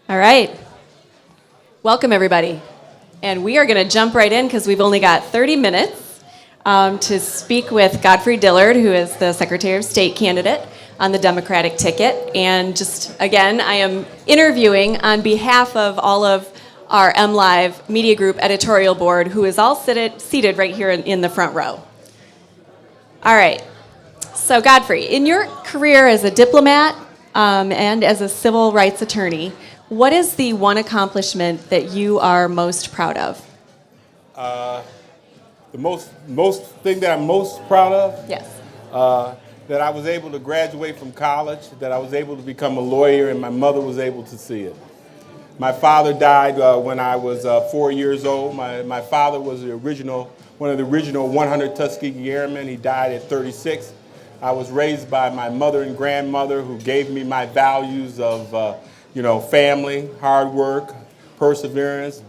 All right. Welcome, everybody. And we are going to jump right in because we've only got 30 minutes to speak with Godfrey Dillard, who is the Secretary of State candidate on the Democratic ticket. And just, again, I am interviewing on behalf of all of our MLive Media Group editorial board, who is all seated right here in the front row. All right. So, Godfrey, in your career as a diplomat and as a civil rights attorney, what is the one accomplishment that you are most proud of? The most thing that I'm most proud of? Yes. That I was able to graduate from college, that I was able to become a lawyer, and my mother was able to see it. My father died when I was 4 years old. My father was one of the original 100 Tuskegee Airmen. He died at 36. I was raised by my mother and grandmother, who gave me my values of family, hard work, perseverance,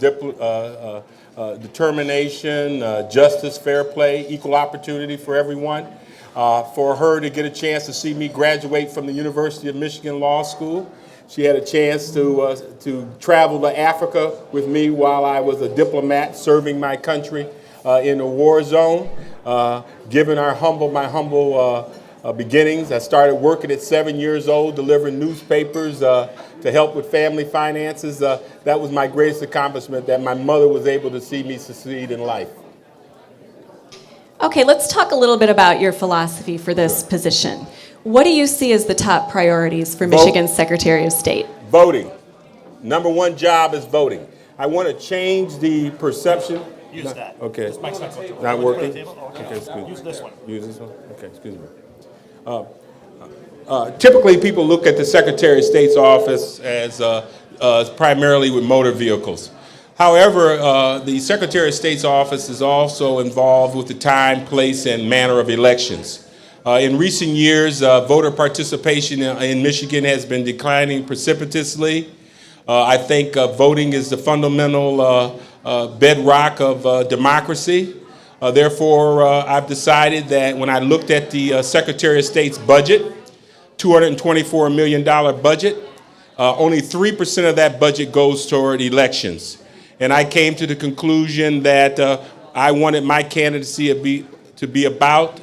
determination, justice, fair play, equal opportunity for everyone. For her to get a chance to see me graduate from the University of Michigan Law School. She had a chance to travel to Africa with me while I was a diplomat serving my country in a war zone. Given my humble beginnings, I started working at 7 years old, delivering newspapers to help with family finances. That was my greatest accomplishment, that my mother was able to see me succeed in life. Okay, let's talk a little bit about your philosophy for this position. What do you see as the top priorities for Michigan's Secretary of State? Voting. Number one job is voting. I want to change the perception. Use that. Okay. This mic's not going to Not working? Okay, excuse me. Use this one. Use this one? Okay, excuse me. Typically, people look at the Secretary of State's office as primarily with motor vehicles. However, the Secretary of State's office is also involved with the time, place, and manner of elections. In recent years, voter participation in Michigan has been declining precipitously. I think voting is the fundamental bedrock of democracy. Therefore, I've decided that when I looked at the Secretary of State's budget, $224 million budget, only 3% of that budget goes toward elections. And I came to the conclusion that I wanted my candidacy to be about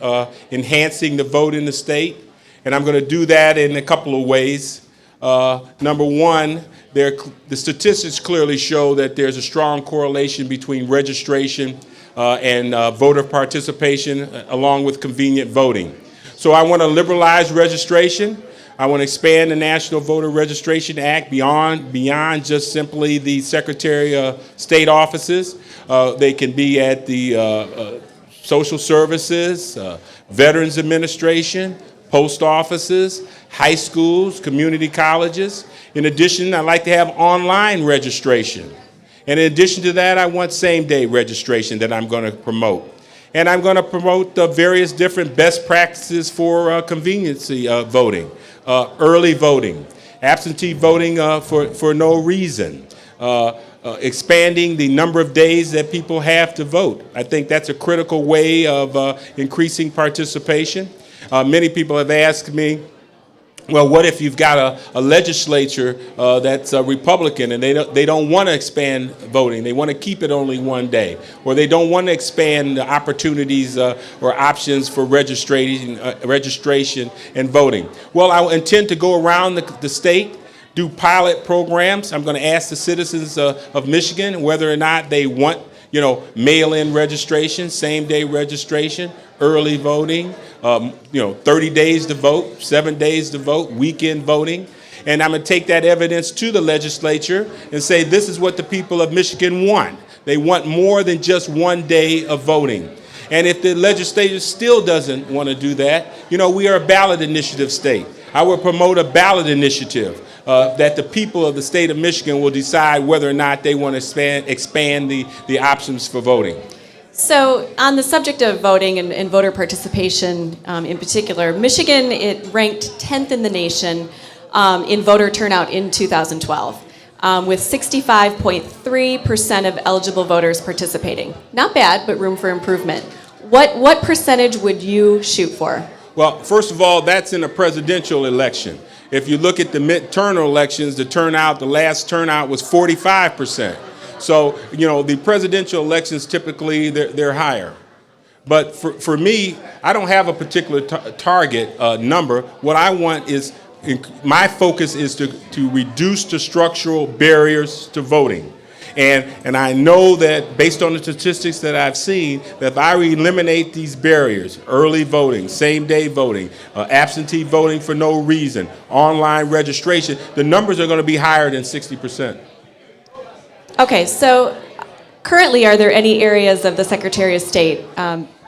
enhancing the vote in the state. And I'm going to do that in a couple of ways. Number one, the statistics clearly show that there's a strong correlation between registration and voter participation, along with convenient voting. So I want to liberalize registration. I want to expand the National Voter Registration Act beyond just simply the Secretary of State offices. They can be at the social services, Veterans Administration, post offices, high schools, community colleges. In addition, I'd like to have online registration. And in addition to that, I want same-day registration that I'm going to promote. And I'm going to promote various different best practices for conveniency voting, early voting, absentee voting for no reason, expanding the number of days that people have to vote. I think that's a critical way of increasing participation. Many people have asked me, well, what if you've got a legislature that's Republican and they don't want to expand voting? They want to keep it only one day, or they don't want to expand the opportunities or options for registration and voting. Well, I intend to go around the state, do pilot programs. I'm going to ask the citizens of Michigan whether or not they want, mail-in registration, same-day registration, early voting, 30 days to vote, 7 days to vote, weekend voting. And I'm going to take that evidence to the legislature and say this is what the people of Michigan want. They want more than just 1 day of voting. And if the legislature still doesn't want to do that, we are a ballot initiative state. I will promote a ballot initiative that the people of the state of Michigan will decide whether or not they want to expand the options for voting. So on the subject of voting and voter participation in particular, Michigan, it ranked 10th in the nation in voter turnout in 2012, with 65.3% of eligible voters participating. Not bad, but room for improvement. What percentage would you shoot for? Well, first of all, that's in a presidential election. If you look at the midterm elections, the last turnout was 45%. So, the presidential elections typically they're higher. But for me, I don't have a particular target number. What I want is, my focus is to reduce the structural barriers to voting. And I know that based on the statistics that I've seen, that if I eliminate these barriers, early voting, same-day voting, absentee voting for no reason, online registration, the numbers are going to be higher than 60%. Okay, so currently, are there any areas of the Secretary of State,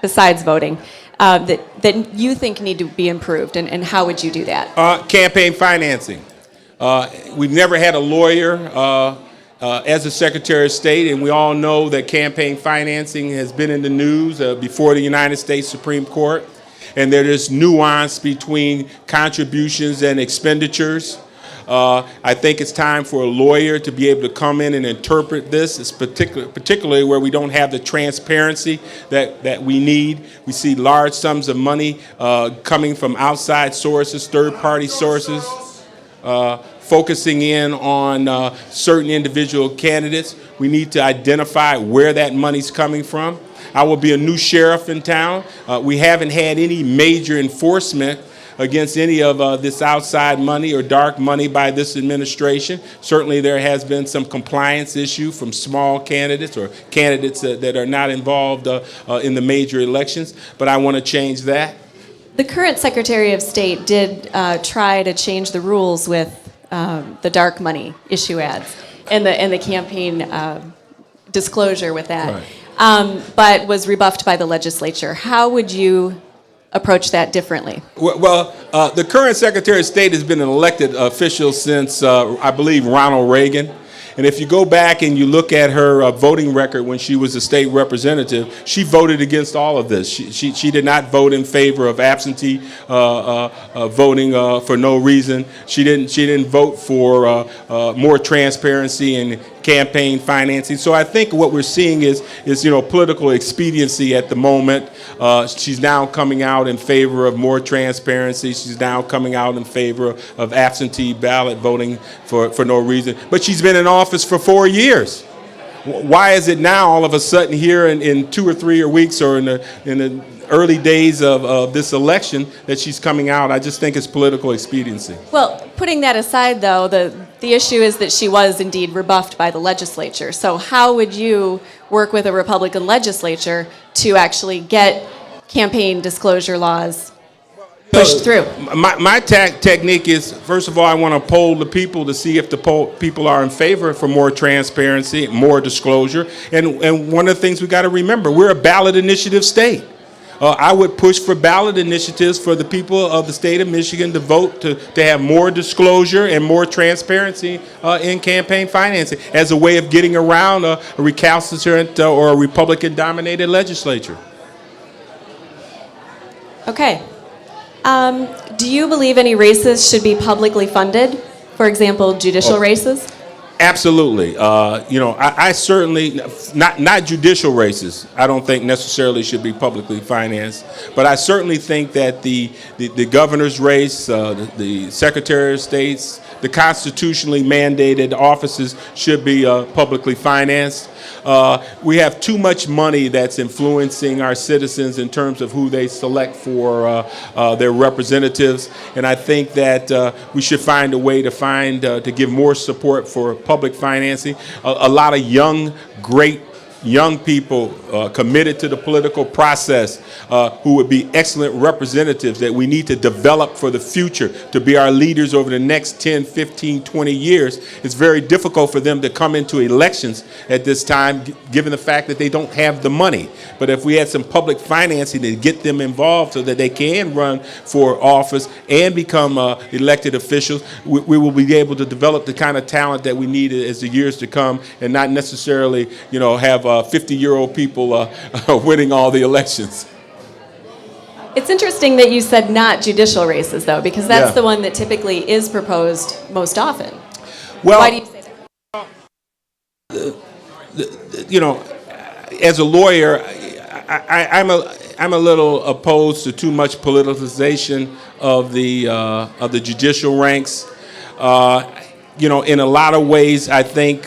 besides voting, that you think need to be improved, and how would you do that? Campaign financing. We've never had a lawyer as a Secretary of State, and we all know that campaign financing has been in the news before the United States Supreme Court, and there is nuance between contributions and expenditures. I think it's time for a lawyer to be able to come in and interpret this, it's particularly where we don't have the transparency that we need. We see large sums of money coming from outside sources, third-party sources, focusing in on certain individual candidates. We need to identify where that money's coming from. I will be a new sheriff in town. We haven't had any major enforcement against any of this outside money or dark money by this administration. Certainly there has been some compliance issue from small candidates or candidates that are not involved in the major elections, but I want to change that. The current Secretary of State did try to change the rules with the dark money issue ads and the campaign disclosure with that, right. But was rebuffed by the legislature. How would you approach that differently? Well, the current Secretary of State has been an elected official since, I believe, Ronald Reagan. And if you go back and you look at her voting record when she was a state representative, she voted against all of this. She did not vote in favor of absentee voting for no reason. She didn't vote for more transparency and campaign financing. So I think what we're seeing is political expediency at the moment. She's now coming out in favor of more transparency. She's now coming out in favor of absentee ballot voting for no reason. But she's been in office for 4 years. Why is it now all of a sudden here in 2 or 3 weeks or in the early days of this election that she's coming out? I just think it's political expediency. Well, putting that aside, though, the issue is that she was indeed rebuffed by the legislature. So how would you work with a Republican legislature to actually get campaign disclosure laws pushed through? My technique is, first of all, I want to poll the people to see if the people are in favor for more transparency, more disclosure. And one of the things we got to remember, we're a ballot initiative state. I would push for ballot initiatives for the people of the state of Michigan to vote to have more disclosure and more transparency in campaign financing as a way of getting around a recalcitrant or a Republican-dominated legislature. Okay. Do you believe any races should be publicly funded? For example, judicial races? Absolutely. I certainly, not judicial races, I don't think necessarily should be publicly financed, but I certainly think that the governor's race, the Secretary of State's, the constitutionally mandated offices should be publicly financed. We have too much money that's influencing our citizens in terms of who they select for their representatives, and I think that we should find a way to give more support for public financing. A lot of great young people committed to the political process who would be excellent representatives that we need to develop for the future to be our leaders over the next 10, 15, 20 years. It's very difficult for them to come into elections at this time given the fact that they don't have the money. But if we had some public financing to get them involved so that they can run for office and become elected officials, we will be able to develop the kind of talent that we need as the years to come and not necessarily, have 50-year-old people winning all the elections. It's interesting that you said not judicial races, though, because that's the one that typically is proposed most often. Well, why do you say that? As a lawyer, I'm a little opposed to too much politicization of the judicial ranks. In a lot of ways, I think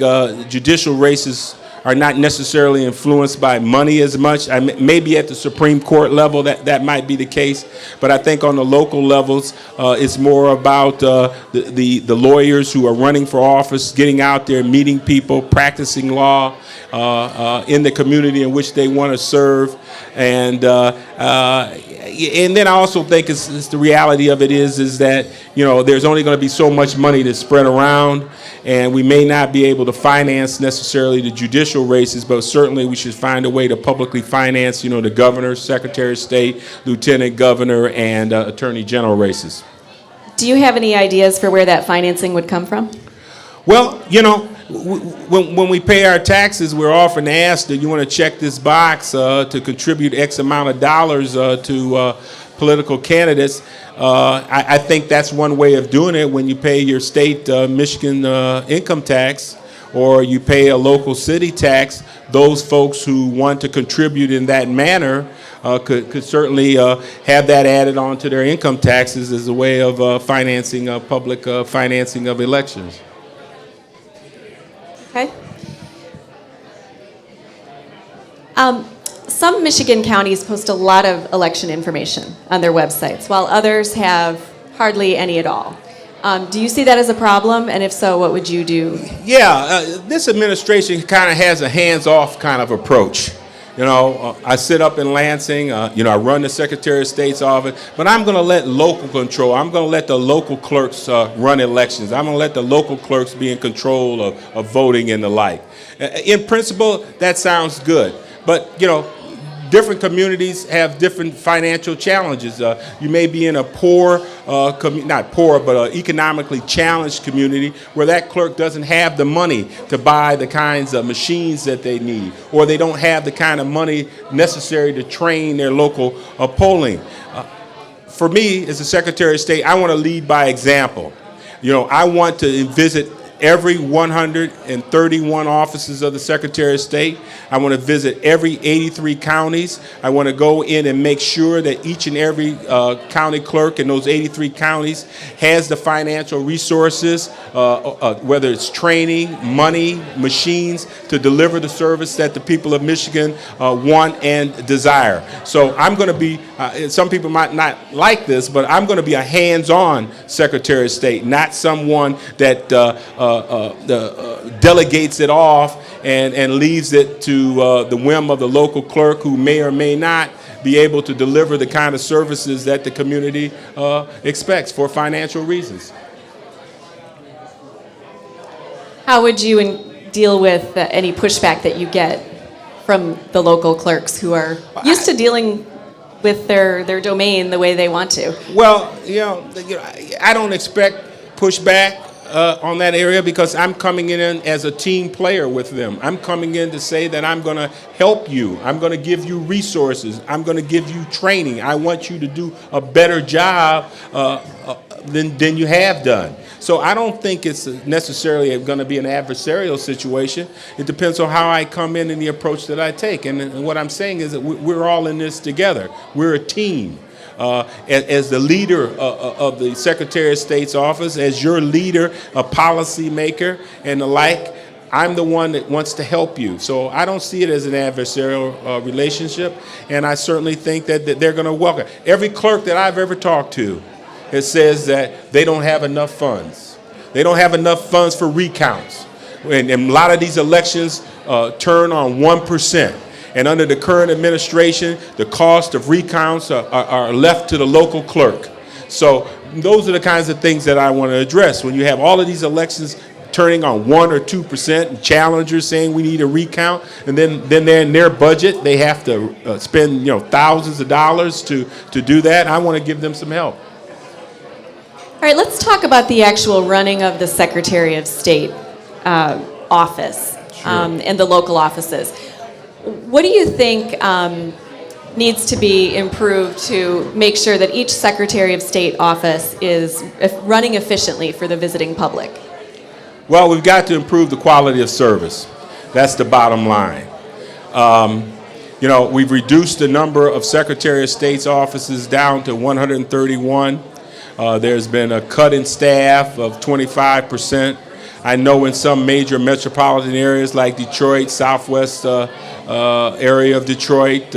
judicial races are not necessarily influenced by money as much. Maybe at the Supreme Court level that might be the case, but I think on the local levels, it's more about the lawyers who are running for office, getting out there, meeting people, practicing law in the community in which they want to serve, and then I also think it's the reality of it is that there's only going to be so much money to spread around, and we may not be able to finance necessarily the judicial races, but certainly we should find a way to publicly finance the governor, secretary of state, lieutenant governor, and attorney general races. Do you have any ideas for where that financing would come from? Well, when we pay our taxes, we're often asked, do you want to check this box to contribute X amount of dollars to political candidates? I think that's one way of doing it. When you pay your state Michigan income tax, or you pay a local city tax, those folks who want to contribute in that manner could certainly have that added on to their income taxes as a way of financing public financing of elections. Okay. Some Michigan counties post a lot of election information on their websites, while others have hardly any at all. Do you see that as a problem? And if so, what would you do? Yeah, this administration kind of has a hands-off kind of approach. I sit up in Lansing, I run the Secretary of State's office, but I'm going to let local control. I'm going to let the local clerks run elections. I'm going to let the local clerks be in control of voting and the like. In principle, that sounds good. But, different communities have different financial challenges. You may be in a poor, not poor, but economically challenged community where that clerk doesn't have the money to buy the kinds of machines that they need, or they don't have the kind of money necessary to train their local polling. For me, as a Secretary of State, I want to lead by example. I want to visit every 131 offices of the Secretary of State. I want to visit every 83 counties. I want to go in and make sure that each and every county clerk in those 83 counties has the financial resources, whether it's training, money, machines, to deliver the service that the people of Michigan want and desire. So I'm going to be, some people might not like this, but I'm going to be a hands-on Secretary of State, not someone that delegates it off and leaves it to the whim of the local clerk, who may or may not be able to deliver the kind of services that the community expects for financial reasons. How would you deal with any pushback that you get from the local clerks who are used to dealing with their domain the way they want to? Well, I don't expect pushback on that area, because I'm coming in as a team player with them. I'm coming in to say that I'm going to help you. I'm going to give you resources. I'm going to give you training. I want you to do a better job than you have done. So I don't think it's necessarily going to be an adversarial situation. It depends on how I come in and the approach that I take. And what I'm saying is that we're all in this together. We're a team. As the leader of the Secretary of State's office, as your leader, a policy maker, and the like, I'm the one that wants to help you. So I don't see it as an adversarial relationship, and I certainly think that they're going to welcome. Every clerk that I've ever talked to, it says that they don't have enough funds. They don't have enough funds for recounts. And a lot of these elections turn on 1%. And under the current administration, the cost of recounts are left to the local clerk. So those are the kinds of things that I want to address. When you have all of these elections turning on 1 or 2%, and challengers saying we need a recount, and then they're in their budget, they have to spend thousands of dollars to do that. I want to give them some help. All right, let's talk about the actual running of the Secretary of State office. Sure. And the local offices. What do you think needs to be improved to make sure that each Secretary of State office is running efficiently for the visiting public? Well, we've got to improve the quality of service. That's the bottom line. You know, we've reduced the number of Secretary of State's offices down to 131. There's been a cut in staff of 25%. I know in some major metropolitan areas like Detroit, southwest area of Detroit,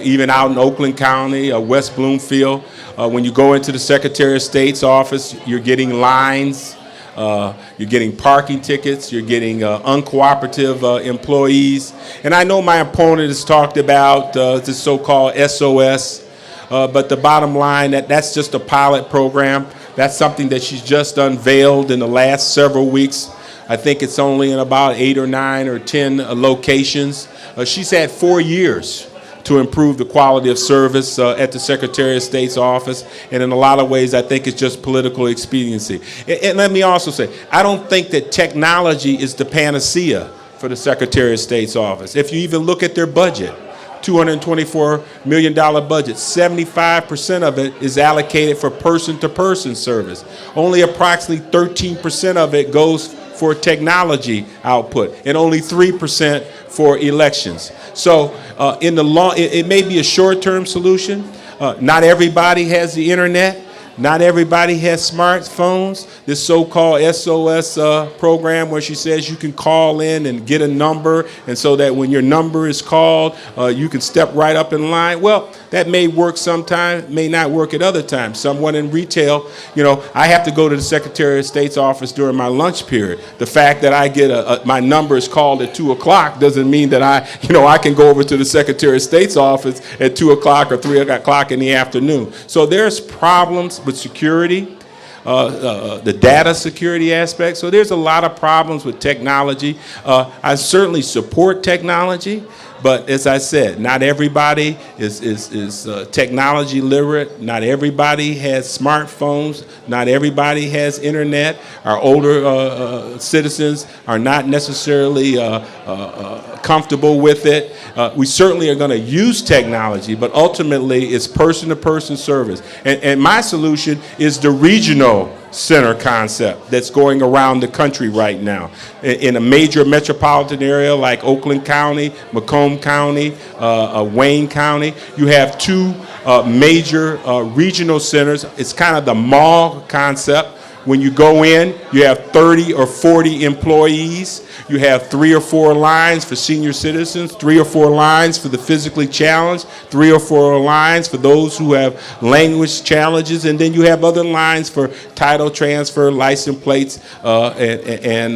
even out in Oakland County, West Bloomfield, when you go into the Secretary of State's office, you're getting lines, you're getting parking tickets, you're getting uncooperative employees. And I know my opponent has talked about the so-called SOS, but the bottom line, that's just a pilot program. That's something that she's just unveiled in the last several weeks. I think it's only in about 8 or 9 or 10 locations. She's had 4 years to improve the quality of service at the Secretary of State's office. And in a lot of ways, I think it's just political expediency. And let me also say, I don't think that technology is the panacea for the Secretary of State's office. If you even look at their budget, $224 million budget, 75% of it is allocated for person-to-person service. Only approximately 13% of it goes for technology output, and only 3% for elections. So in the long, it may be a short-term solution. Not everybody has the internet. Not everybody has smartphones. This so-called SOS program where she says you can call in and get a number, and so that when your number is called, you can step right up in line. Well, that may work sometimes, may not work at other times. Someone in retail, you know, I have to go to the Secretary of State's office during my lunch period. The fact that I get my number is called at 2 o'clock doesn't mean that I can go over to the Secretary of State's office at 2 o'clock or 3 o'clock in the afternoon. So there's problems with security, the data security aspect. So there's a lot of problems with technology. I certainly support technology, but as I said, not everybody is technology literate. Not everybody has smartphones. Not everybody has internet. Our older citizens are not necessarily comfortable with it. We certainly are going to use technology, but ultimately it's person-to-person service. And my solution is the regional center concept that's going around the country right now. In a major metropolitan area like Oakland County, Macomb County, Wayne County, you have 2 major regional centers. It's kind of the mall concept. When you go in, you have 30 or 40 employees. You have 3 or 4 lines for senior citizens, 3 or 4 lines for the physically challenged, 3 or 4 lines for those who have language challenges, and then you have other lines for title transfer, license plates, and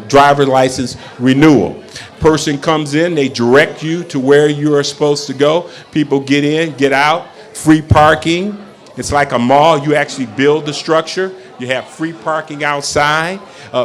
driver license renewal. Person comes in, they direct you to where you are supposed to go. People get in, get out, free parking. It's like a mall. You actually build the structure. You have free parking outside.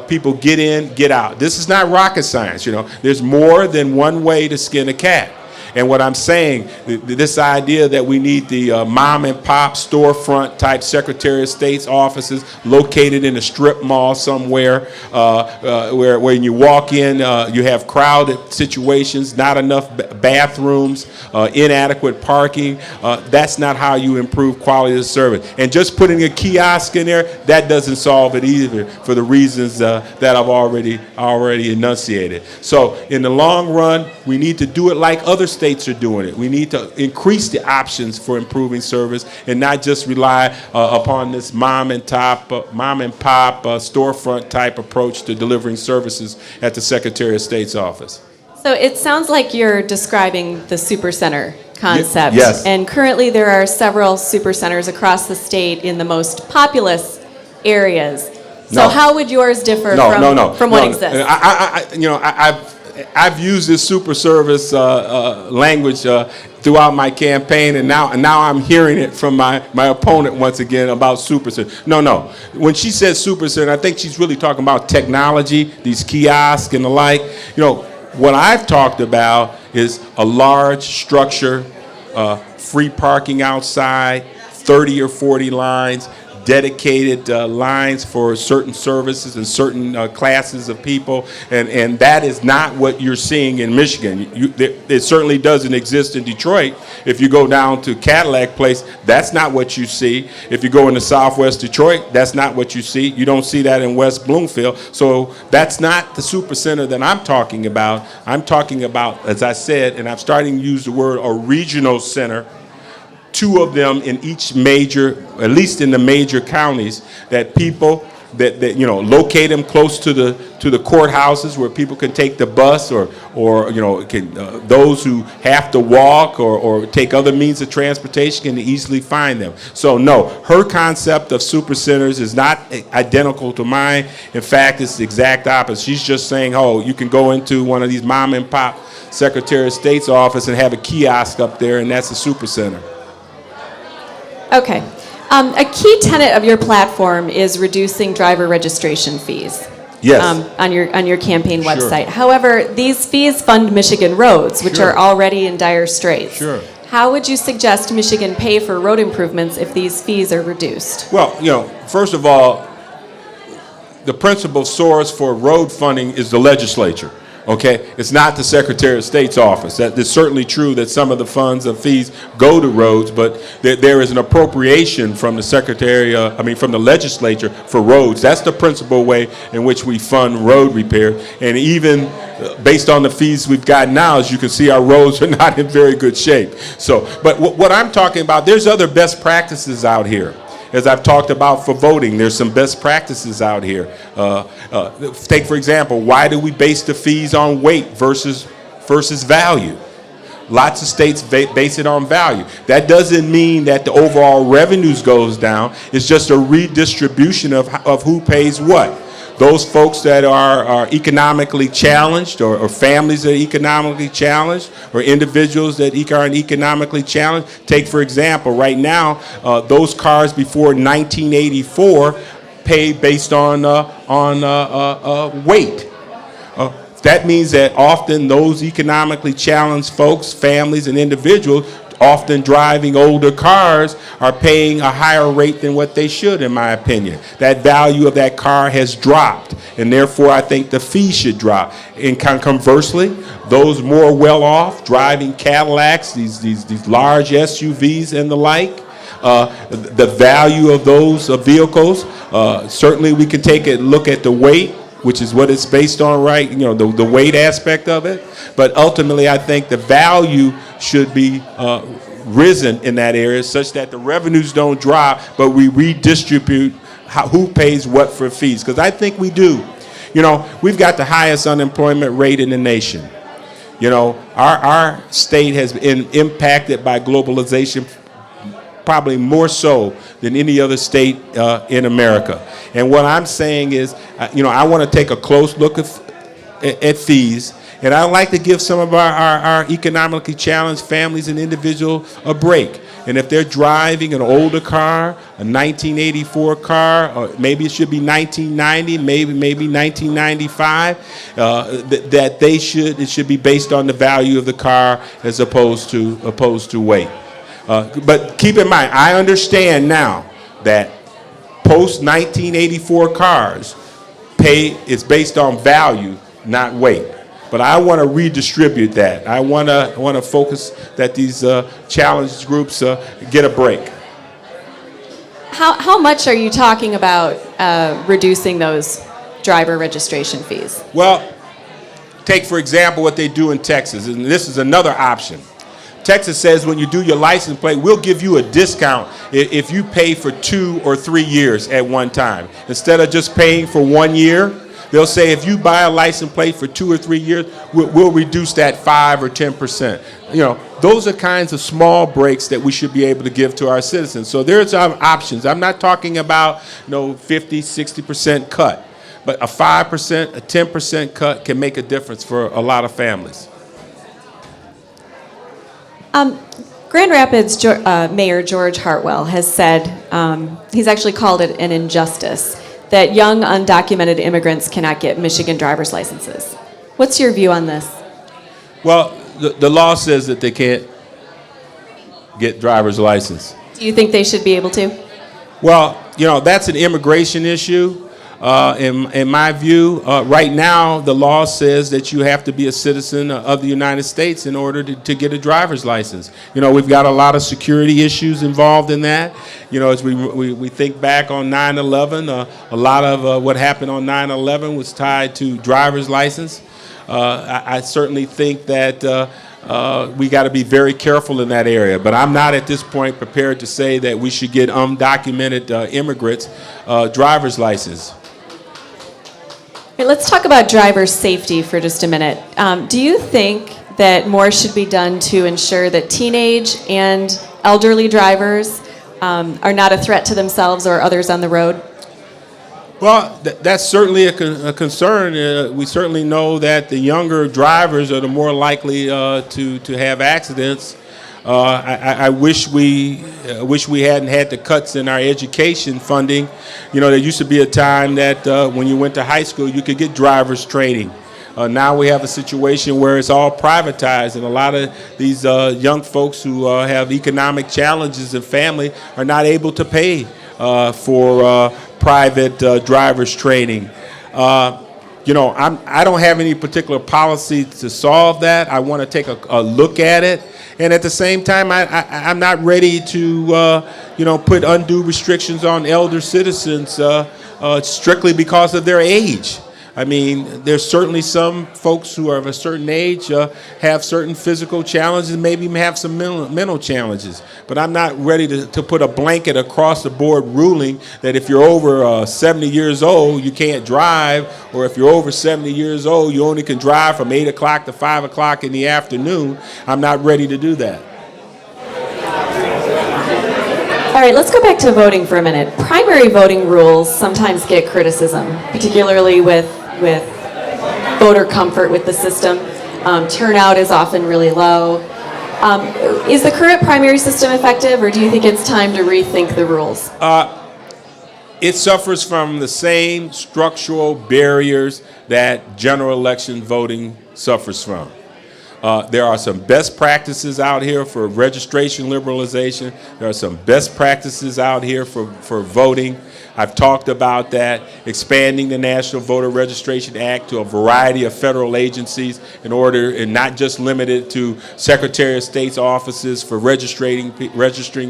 People get in, get out. This is not rocket science, you know. There's more than one way to skin a cat. And what I'm saying, this idea that we need the mom and pop storefront type Secretary of State's offices located in a strip mall somewhere where when you walk in, you have crowded situations, not enough bathrooms, inadequate parking. That's not how you improve quality of service. And just putting a kiosk in there, that doesn't solve it either for the reasons that I've already enunciated. So in the long run, we need to do it like other states are doing it. We need to increase the options for improving service and not just rely upon this mom and pop storefront type approach to delivering services at the Secretary of State's office. So it sounds like you're describing the supercenter concept. Yes. And currently there are several supercenters across the state in the most populous areas. So how would yours differ from what exists? I've used this super service language throughout my campaign, and now I'm hearing it from my opponent once again about supercenter. No. When she says supercenter, I think she's really talking about technology, these kiosks and the like. You know, what I've talked about is a large structure, free parking outside, 30 or 40 lines, dedicated lines for certain services and certain classes of people, and that is not what you're seeing in Michigan. It certainly doesn't exist in Detroit. If you go down to Cadillac Place, that's not what you see. If you go into Southwest Detroit, that's not what you see. You don't see that in West Bloomfield. So that's not the super center that I'm talking about. I'm talking about, as I said, and I'm starting to use the word a regional center, 2 of them in each major, at least in the major counties, that people that locate them close to the courthouses where people can take the bus or those who have to walk or take other means of transportation can easily find them. So no, her concept of super centers is not identical to mine. In fact, it's the exact opposite. She's just saying, oh, you can go into one of these mom and pop Secretary of State's office and have a kiosk up there, and that's a super center. Okay. A key tenet of your platform is reducing driver registration fees. Yes. On your campaign Sure. website. However, these fees fund Michigan roads, which Sure. are already in dire straits. Sure. How would you suggest Michigan pay for road improvements if these fees are reduced? Well, first of all, the principal source for road funding is the legislature. Okay, it's not the Secretary of State's office. That it's certainly true that some of the funds and fees go to roads, but there is an appropriation from the from the legislature for roads. That's the principal way in which we fund road repair. And even based on the fees we've got now, as you can see, our roads are not in very good shape. So, but what I'm talking about, there's other best practices out here. As I've talked about for voting, there's some best practices out here. Take, for example, why do we base the fees on weight versus value? Lots of states base it on value. That doesn't mean that the overall revenues goes down. It's just a redistribution of who pays what. Those folks that are economically challenged, or families that are economically challenged, or individuals that are economically challenged. Take, for example, right now, those cars before 1984 pay based on weight. That means that often those economically challenged folks, families, and individuals often driving older cars are paying a higher rate than what they should, in my opinion. That value of that car has dropped, and therefore I think the fee should drop. And conversely, those more well-off driving Cadillacs, these large SUVs and the like, the value of those vehicles, certainly we can take a look at the weight, which is what it's based on, right? The weight aspect of it. But ultimately, I think the value should be risen in that area such that the revenues don't drop, but we redistribute who pays what for fees. Because I think we do. We've got the highest unemployment rate in the nation. Our state has been impacted by globalization probably more so than any other state in America. And what I'm saying is, I want to take a close look at fees, and I'd like to give some of our economically challenged families and individuals a break. And if they're driving an older car, a 1984 car, or maybe it should be 1990, maybe 1995, it should be based on the value of the car as opposed to weight. But keep in mind, I understand now that post-1984 cars is based on value, not weight. But I want to redistribute that. I want to focus that these challenged groups get a break. How much are you talking about reducing those driver registration fees? Well, take, for example, what they do in Texas, and this is another option. Texas says when you do your license plate, we'll give you a discount if you pay for 2 or 3 years at one time. Instead of just paying for 1 year, they'll say if you buy a license plate for 2 or 3 years, we'll reduce that 5 or 10%. Those are kinds of small breaks that we should be able to give to our citizens. So there's options. I'm not talking about 50, 60% cut, but a 5%, a 10% cut can make a difference for a lot of families. Grand Rapids Mayor George Hartwell has said, he's actually called it an injustice, that young undocumented immigrants cannot get Michigan driver's licenses. What's your view on this? Well, the law says that they can't get driver's license. Do you think they should be able to? Well, that's an immigration issue. In my view, right now, the law says that you have to be a citizen of the United States in order to get a driver's license. We've got a lot of security issues involved in that. As we think back on 9/11, a lot of what happened on 9/11 was tied to driver's license. I certainly think that we got to be very careful in that area. But I'm not at this point prepared to say that we should get undocumented immigrants driver's license. Let's talk about driver safety for just a minute. Do you think that more should be done to ensure that teenage and elderly drivers are not a threat to themselves or others on the road? Well, that's certainly a concern. We certainly know that the younger drivers are the more likely to have accidents. I wish we hadn't had the cuts in our education funding. There used to be a time that when you went to high school, you could get driver's training. Now we have a situation where it's all privatized, and a lot of these young folks who have economic challenges and family are not able to pay for private driver's training. I don't have any particular policy to solve that. I want to take a look at it. And at the same time, I'm not ready to, put undue restrictions on elder citizens strictly because of their age. I mean, there's certainly some folks who are of a certain age have certain physical challenges, maybe even have some mental challenges. But I'm not ready to put a blanket across the board ruling that if you're over 70 years old, you can't drive, or if you're over 70 years old, you only can drive from 8 o'clock to 5 o'clock in the afternoon. I'm not ready to do that. All right, let's go back to voting for a minute. Primary voting rules sometimes get criticism, particularly with voter comfort with the system. Turnout is often really low. Is the current primary system effective, or do you think it's time to rethink the rules? It suffers from the same structural barriers that general election voting suffers from. There are some best practices out here for registration liberalization. There are some best practices out here for voting. I've talked about that, expanding the National Voter Registration Act to a variety of federal agencies and not just limited to Secretary of State's offices for registering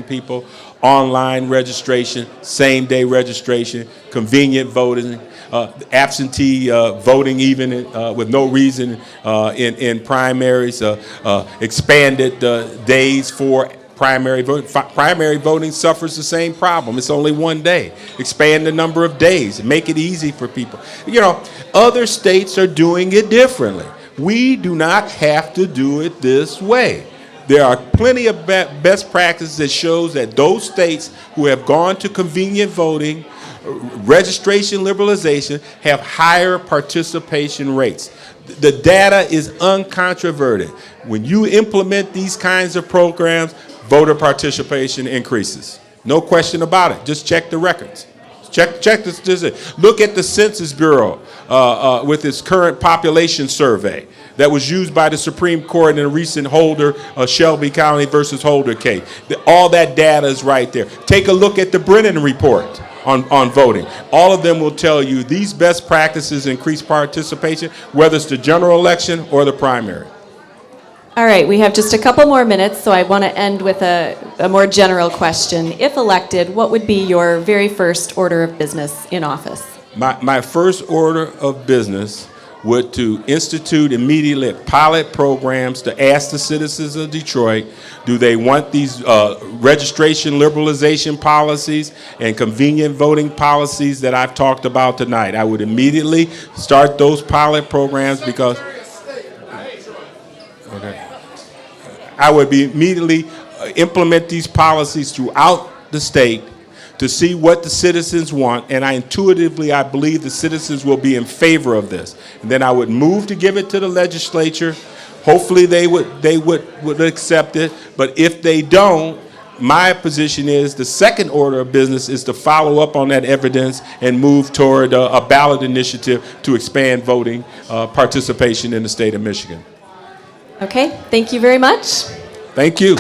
people, online registration, same-day registration, convenient voting, absentee voting even with no reason in primaries, expanded days for primary voting. Primary voting suffers the same problem. It's only one day. Expand the number of days. Make it easy for people. Other states are doing it differently. We do not have to do it this way. There are plenty of best practices that shows that those states who have gone to convenient voting, registration liberalization, have higher participation rates. The data is uncontroverted. When you implement these kinds of programs, voter participation increases. No question about it. Just check the records. Check this. Look at the Census Bureau with its current population survey that was used by the Supreme Court in a recent Holder, Shelby County versus Holder case. All that data is right there. Take a look at the Brennan report on voting. All of them will tell you these best practices increase participation, whether it's the general election or the primary. All right, we have just a couple more minutes, so I want to end with a more general question. If elected, what would be your very first order of business in office? My first order of business would to institute immediately pilot programs to ask the citizens of Detroit, do they want these registration liberalization policies and convenient voting policies that I've talked about tonight? I would immediately start those pilot programs because I would immediately implement these policies throughout the state to see what the citizens want, and I believe the citizens will be in favor of this. And then I would move to give it to the legislature. Hopefully they would accept it, but if they don't, my position is the second order of business is to follow up on that evidence and move toward a ballot initiative to expand voting participation in the state of Michigan. Okay, thank you very much. Thank you.